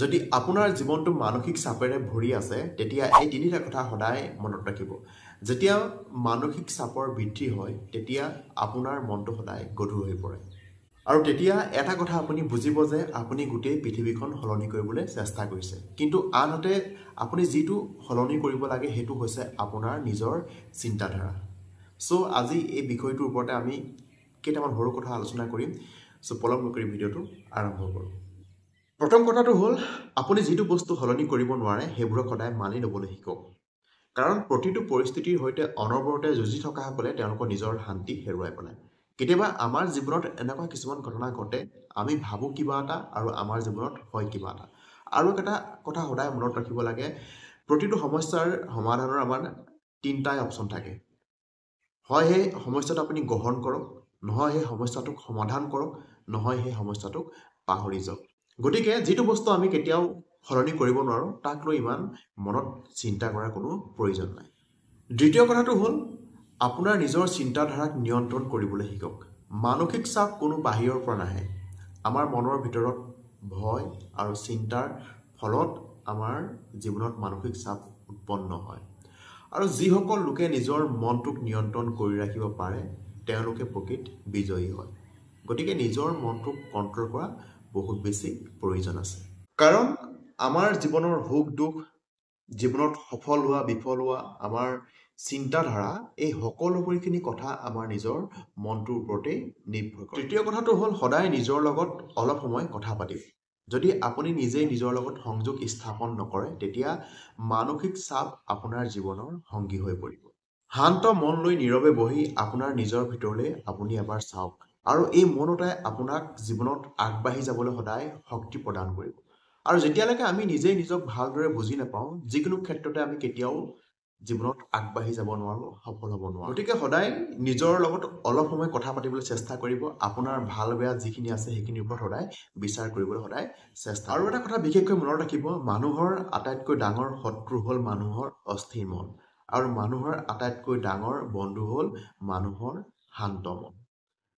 যদি আপোনাৰ জীৱনটো মানসিক চাপেৰে ভৰি আছে তেতিয়া এই তিনিটা কথা সদায় মনত ৰাখিব। যেতিয়া মানসিক চাপৰ বৃদ্ধি হয় তেতিয়া আপোনাৰ মনটো সদায় গধুৰ হৈ পৰে আৰু তেতিয়া এটা কথা আপুনি বুজিব যে আপুনি গোটেই পৃথিৱীখন সলনি কৰিবলৈ চেষ্টা কৰিছে, কিন্তু আনহাতে আপুনি যিটো সলনি কৰিব লাগে সেইটো হৈছে আপোনাৰ নিজৰ চিন্তাধাৰা। সো আজি এই বিষয়টোৰ ওপৰতে আমি কেইটামান সৰু কথা আলোচনা কৰিম। সো পলম নকৰি ভিডিঅ'টো আৰম্ভ কৰোঁ। প্ৰথম কথাটো হ'ল আপুনি যিটো বস্তু সলনি কৰিব নোৱাৰে সেইবোৰক সদায় মানি ল'বলৈ শিকক, কাৰণ প্ৰতিটো পৰিস্থিতিৰ সৈতে অনবৰতে যুঁজি থকাসকলে তেওঁলোকৰ নিজৰ শান্তি হেৰুৱাই পেলায়। কেতিয়াবা আমাৰ জীৱনত এনেকুৱা কিছুমান ঘটনা ঘটে, আমি ভাবোঁ কিবা এটা আৰু আমাৰ জীৱনত হয় কিবা এটা। আৰু এটা কথা সদায় মনত ৰাখিব লাগে, প্ৰতিটো সমস্যাৰ সমাধানৰ আমাৰ তিনিটাই অপশ্যন থাকে। হয় সেই সমস্যাটো আপুনি গ্ৰহণ কৰক, নহয় সেই সমস্যাটোক সমাধান কৰক, নহয় সেই সমস্যাটোক পাহৰি যাওক। গতিকে যিটো বস্তু আমি কেতিয়াও সলনি কৰিব নোৱাৰোঁ তাক লৈ ইমান মনত চিন্তা কৰাৰ কোনো প্ৰয়োজন নাই। দ্বিতীয় কথাটো হ'ল আপোনাৰ নিজৰ চিন্তাধাৰাক নিয়ন্ত্ৰণ কৰিবলৈ শিকক। মানসিক চাপ কোনো বাহিৰৰ পৰা নাহে, আমাৰ মনৰ ভিতৰত ভয় আৰু চিন্তাৰ ফলত আমাৰ জীৱনত মানসিক চাপ উৎপন্ন হয়। আৰু যিসকল লোকে নিজৰ মনটোক নিয়ন্ত্ৰণ কৰি ৰাখিব পাৰে তেওঁলোকে প্ৰকৃত বিজয়ী হয়। গতিকে নিজৰ মনটোক কণ্ট্ৰল কৰা বহুত বেছি প্ৰয়োজন আছে, কাৰণ আমাৰ জীৱনৰ সুখ দুখ, জীৱনত সফল হোৱা বিফল হোৱা, আমাৰ চিন্তাধাৰা, এই সকলোখিনি কথা আমাৰ নিজৰ মনটোৰ ওপৰতেই নিৰ্ভৰ কৰে। তৃতীয় কথাটো হ'ল সদায় নিজৰ লগত অলপ সময় কথা পাতিব। যদি আপুনি নিজেই নিজৰ লগত সংযোগ স্থাপন নকৰে তেতিয়া মানসিক চাপ আপোনাৰ জীৱনৰ সংগী হৈ পৰিব। শান্ত মন লৈ নীৰৱে বহি আপোনাৰ নিজৰ ভিতৰলৈ আপুনি এবাৰ চাওক, আৰু এই মনতে আপোনাক জীৱনত আগবাঢ়ি যাবলৈ সদায় শক্তি প্ৰদান কৰিব। আৰু যেতিয়ালৈকে আমি নিজেই নিজক ভালদৰে বুজি নাপাওঁ, যিকোনো ক্ষেত্ৰতে আমি কেতিয়াও জীৱনত আগবাঢ়ি যাব নোৱাৰোঁ, সফল হ'ব নোৱাৰোঁ। গতিকে সদায় নিজৰ লগত অলপ সময় কথা পাতিবলৈ চেষ্টা কৰিব। আপোনাৰ ভাল বেয়া যিখিনি আছে সেইখিনিৰ ওপৰত সদায় বিচাৰ কৰিবলৈ সদায় চেষ্টা। আৰু এটা কথা বিশেষকৈ মনত ৰাখিব, মানুহৰ আটাইতকৈ ডাঙৰ শত্ৰু হ'ল মানুহৰ অস্থিৰ মন, আৰু মানুহৰ আটাইতকৈ ডাঙৰ বন্ধু হ'ল মানুহৰ শান্ত মন।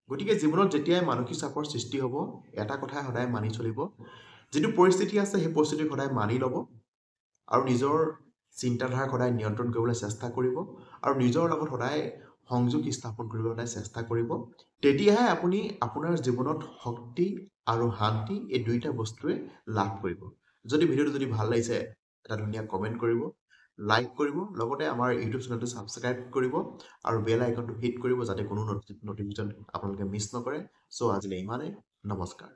গতিকে জীৱনত যেতিয়াই মানসিক চাপৰ সৃষ্টি হ'ব এটা কথাই সদায় মানি চলিব, যিটো পৰিস্থিতি আছে সেই পৰিস্থিতিক সদায় মানি ল'ব আৰু নিজৰ চিন্তাধাৰাক সদায় নিয়ন্ত্ৰণ কৰিবলৈ চেষ্টা কৰিব আৰু নিজৰ লগত সদায় সংযোগ স্থাপন কৰিবলৈ সদায় চেষ্টা কৰিব। তেতিয়াহে আপুনি আপোনাৰ জীৱনত শক্তি আৰু শান্তি এই দুইটা বস্তুৱে লাভ কৰিব। ভিডিঅ'টো যদি ভাল লাগিছে এটা ধুনীয়া কমেণ্ট কৰিব, লাইক কৰিব, লগতে আমাৰ ইউটিউব চেনেলটো ছাবস্ক্ৰাইব কৰিব আৰু বেল আইকনটো হিট কৰিব যাতে কোনো নটিফিকেশ্যন আপোনালোকে মিছ নকৰে। চ' আজিলৈ ইমানেই, নমস্কাৰ।